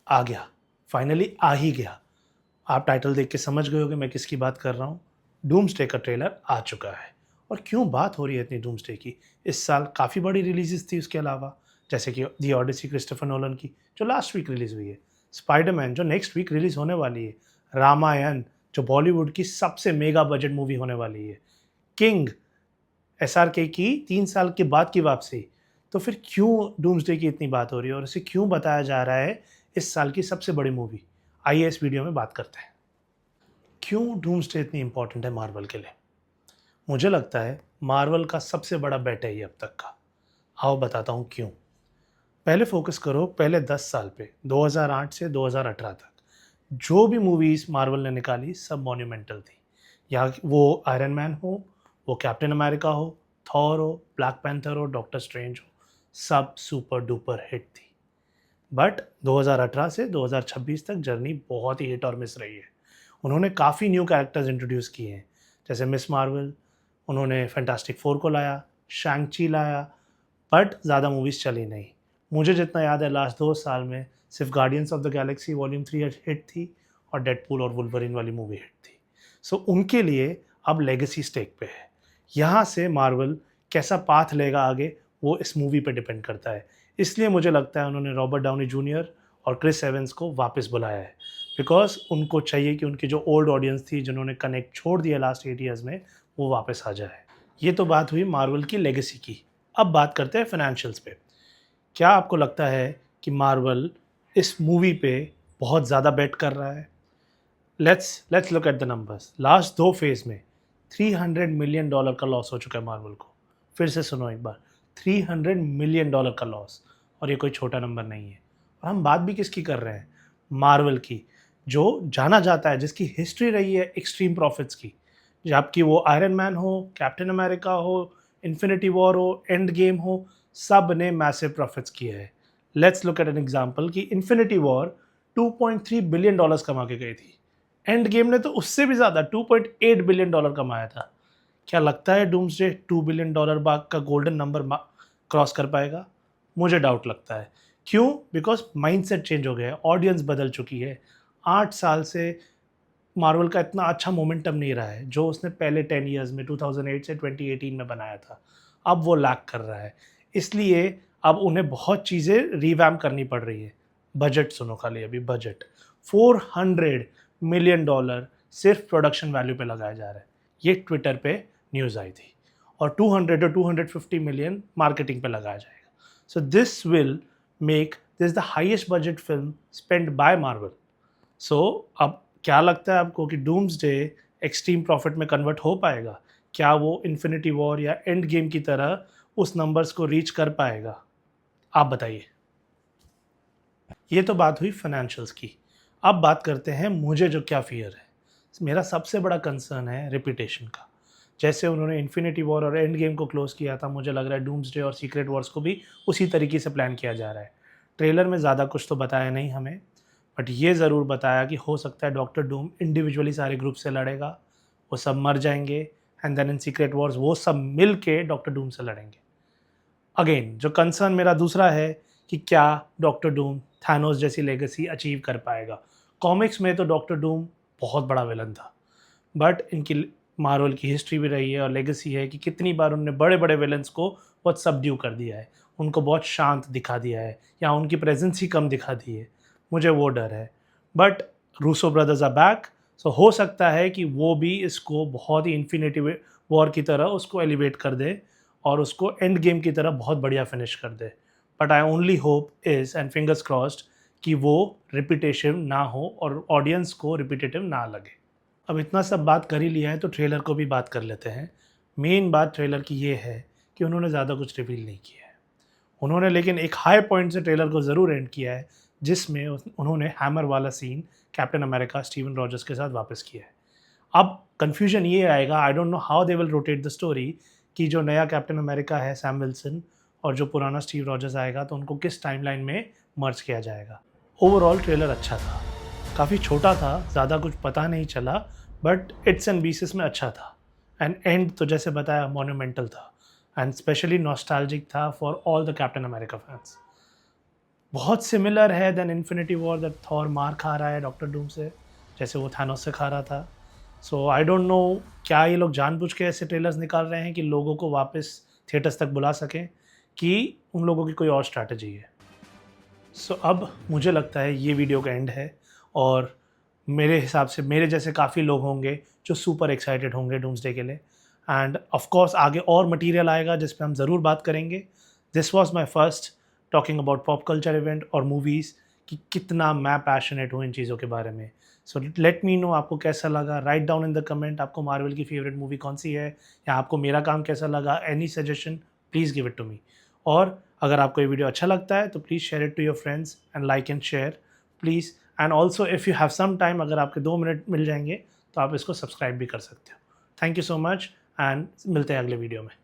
आ गया, फाइनली आ ही गया। आप टाइटल देख के समझ गए होंगे मैं किसकी बात कर रहा हूँ। डूम्सडे का ट्रेलर आ चुका है। और क्यों बात हो रही है इतनी डूम्सडे की? इस साल काफ़ी बड़ी रिलीजेस थी उसके अलावा, जैसे कि दी ऑडिसी क्रिस्टोफर नोलन की जो लास्ट वीक रिलीज़ हुई है, स्पाइडरमैन जो नेक्स्ट वीक रिलीज़ होने वाली है, रामायण जो बॉलीवुड की सबसे मेगा बजट मूवी होने वाली है, किंग एसआरके की 3 साल के बाद की वापसी। तो फिर क्यों डूम्सडे की इतनी बात हो रही है और इसे क्यों बताया जा रहा है इस साल की सबसे बड़ी मूवी? आइए इस वीडियो में बात करते हैं। क्यों डूम्सडे इतनी इंपॉर्टेंट है मार्वल के लिए? मुझे लगता है मार्वल का सबसे बड़ा बेट है ये अब तक का। आओ बताता हूँ क्यों। पहले फोकस करो पहले 10 साल पे, 2008 से 2018 तक। जो भी मूवीज़ मार्वल ने निकाली सब मॉन्यूमेंटल थी। या वो आयरन मैन हो, वो कैप्टन अमेरिका हो, थॉर हो, ब्लैक पैंथर हो, डॉक्टर स्ट्रेंज हो, सब सुपर डुपर हिट थी। बट 2018 से 2026 तक जर्नी बहुत ही हिट और मिस रही है। उन्होंने काफ़ी न्यू कैरेक्टर्स इंट्रोड्यूस किए हैं, जैसे मिस मार्वल, उन्होंने फैंटास्टिक फोर को लाया, शैंग ची लाया, बट ज़्यादा मूवीज़ चली नहीं। मुझे जितना याद है लास्ट 2 साल में सिर्फ guardians of the Galaxy volume 3 hit थी और डेडपूल और वुल्वरिन वाली मूवी हिट थी। सो उनके लिए अब लेगेसी स्टेक पे है। यहाँ से मार्वल कैसा पाथ लेगा आगे, वो इस मूवी पे डिपेंड करता है। इसलिए मुझे लगता है उन्होंने रॉबर्ट डाउनी जूनियर और क्रिस एवंस को वापस बुलाया है, बिकॉज़ उनको चाहिए कि उनकी जो ओल्ड ऑडियंस थी, जिन्होंने कनेक्ट छोड़ दिया लास्ट 8 ईयर्स में, वो वापस आ जाए। ये तो बात हुई मार्वल की लेगेसी की। अब बात करते हैं फाइनेंशियल्स पे। क्या आपको लगता है कि मार्वल इस मूवी पे बहुत ज़्यादा बेट कर रहा है? Let's look at the numbers. Last 2 phase में $300 मिलियन का लॉस हो चुका है मार्वल को। फिर से सुनो एक बार, $300 मिलियन का लॉस, और ये कोई छोटा नंबर नहीं है। और हम बात भी किसकी कर रहे हैं? मार्वल की, जो जाना जाता है, जिसकी हिस्ट्री रही है एक्सट्रीम प्रॉफिट्स की। जबकि वो आयरन मैन हो, कैप्टन अमेरिका हो, इन्फिनिटी वॉर हो, एंड गेम हो, सब ने मैसिव प्रॉफिट्स किए हैं। Let's look at an example कि इन्फिनिटी वॉर $2.3 बिलियन कमा के गई थी। एंड गेम ने तो उससे भी ज़्यादा $2.8 बिलियन कमाया था। क्या लगता है डूम्सडे $2 बिलियन बाग का गोल्डन नंबर क्रॉस कर पाएगा? मुझे डाउट लगता है। क्यों? बिकॉज़ माइंडसेट चेंज हो गया है, ऑडियंस बदल चुकी है। 8 साल से मार्वल का इतना अच्छा मोमेंटम नहीं रहा है, जो उसने पहले 10 इयर्स में 2008 से 2018 में बनाया था। अब वो लैक कर रहा है। इसलिए अब उन्हें बहुत चीज़ें रिवैम्प करनी पड़ रही है। बजट सुनो खाली अभी बजट, $400 मिलियन सिर्फ प्रोडक्शन वैल्यू पे लगाया जा रहा है। ये ट्विटर पे न्यूज़ आई थी। और 200 टू 250 मिलियन मार्केटिंग पे लगाया जाएगा। So this will make this the highest budget film spend by Marvel. So अब क्या लगता है आपको कि डूम्सडे एक्सट्रीम प्रॉफिट में कन्वर्ट हो पाएगा? क्या वो इन्फिनिटी वॉर या एंड गेम की तरह उस नंबर्स को रीच कर पाएगा? आप बताइए। ये तो बात हुई फाइनेंशियल्स की। अब बात करते हैं मुझे जो क्या फ़ियर है। मेरा सबसे बड़ा कंसर्न है रेपुटेशन का। जैसे उन्होंने इन्फिनिटी वॉर और एंड गेम को क्लोज़ किया था, मुझे लग रहा है डूम्सडे और सीक्रेट वॉर्स को भी उसी तरीके से प्लान किया जा रहा है। ट्रेलर में ज़्यादा कुछ तो बताया नहीं हमें, बट ये ज़रूर बताया कि हो सकता है डॉक्टर डूम इंडिविजुअली सारे ग्रुप से लड़ेगा, वो सब मर जाएँगे, and then in secret wars वो सब मिल के डॉक्टर डूम से लड़ेंगे। अगेन जो कंसर्न मेरा दूसरा है कि क्या डॉक्टर डूम थैनोस जैसी लेगेसी अचीव कर पाएगा? कॉमिक्स में तो डॉक्टर डूम बहुत बड़ा विलन था, बट इनकी मार्वल की हिस्ट्री भी रही है और लेगेसी है कि कितनी बार उन्होंने बड़े-बड़े विलन्स को बहुत सबड्यू कर दिया है, उनको बहुत शांत दिखा दिया है या उनकी प्रेज़ेंस ही कम दिखा दी है। मुझे वो डर है। But Russo Brothers are back, so हो सकता है कि वो भी इसको बहुत ही इन्फिनिटी वॉर की तरह उसको एलिवेट कर दे और उसको एंड गेम की तरह बहुत बढ़िया फिनिश कर दे। But I only hope is and fingers crossed कि वो रिपिटेटिव ना हो और ऑडियंस को रिपिटेटिव ना लगे। अब इतना सब बात कर ही लिया है तो ट्रेलर को भी बात कर लेते हैं। मेन बात ट्रेलर की ये है कि उन्होंने ज़्यादा कुछ रिवील नहीं किया है। उन्होंने लेकिन एक हाई पॉइंट से ट्रेलर को ज़रूर एंड किया है, जिसमें उन्होंने हैमर वाला scene captain America Steven Rogers के साथ वापस किया है। अब कन्फ्यूजन ये आएगा, I don't know how they will rotate the story, कि जो नया कैप्टन अमेरिका है सैम विल्सन और जो पुराना स्टीव रॉजर्स आएगा तो उनको किस टाइमलाइन में मर्ज किया जाएगा। ओवरऑल ट्रेलर अच्छा था, काफ़ी छोटा था, ज़्यादा कुछ पता नहीं चला, बट इट्स एंड पीसेस में अच्छा था। एंड एंड तो जैसे बताया मोन्यूमेंटल था एंड स्पेशली नॉस्टैल्जिक था for all the captain America fans. बहुत सिमिलर है then infinity war, that Thor मार खा रहा है डॉक्टर डूम से, जैसे वो थानोस से खा रहा था। सो आई डोंट नो क्या ये लोग जानबूझ के ऐसे ट्रेलर्स निकाल रहे हैं कि लोगों को वापस थिएटर्स तक बुला सकें, कि उन लोगों की कोई और स्ट्रैटेजी है। सो अब मुझे लगता है ये वीडियो का एंड है, और मेरे हिसाब से मेरे जैसे काफ़ी लोग होंगे जो सुपर एक्साइटेड होंगे डूम्सडे के लिए। एंड ऑफ कोर्स आगे और मटेरियल आएगा जिस पे हम ज़रूर बात करेंगे। This was my first talking about pop culture event और मूवीज़, कि कितना मैं पैशनेट हूँ इन चीज़ों के बारे में। सो लेट मी नो आपको कैसा लगा, write down in the comment आपको मार्वल की फेवरेट मूवी कौन सी है, या आपको मेरा काम कैसा लगा, any suggestion please give it to me. और अगर आपको ये वीडियो अच्छा लगता है तो please share it to your friends and like and share please. And also if you have some time, अगर आपके 2 मिनट मिल जाएंगे तो आप इसको सब्सक्राइब भी कर सकते हो। Thank you so much, and मिलते हैं अगले वीडियो में।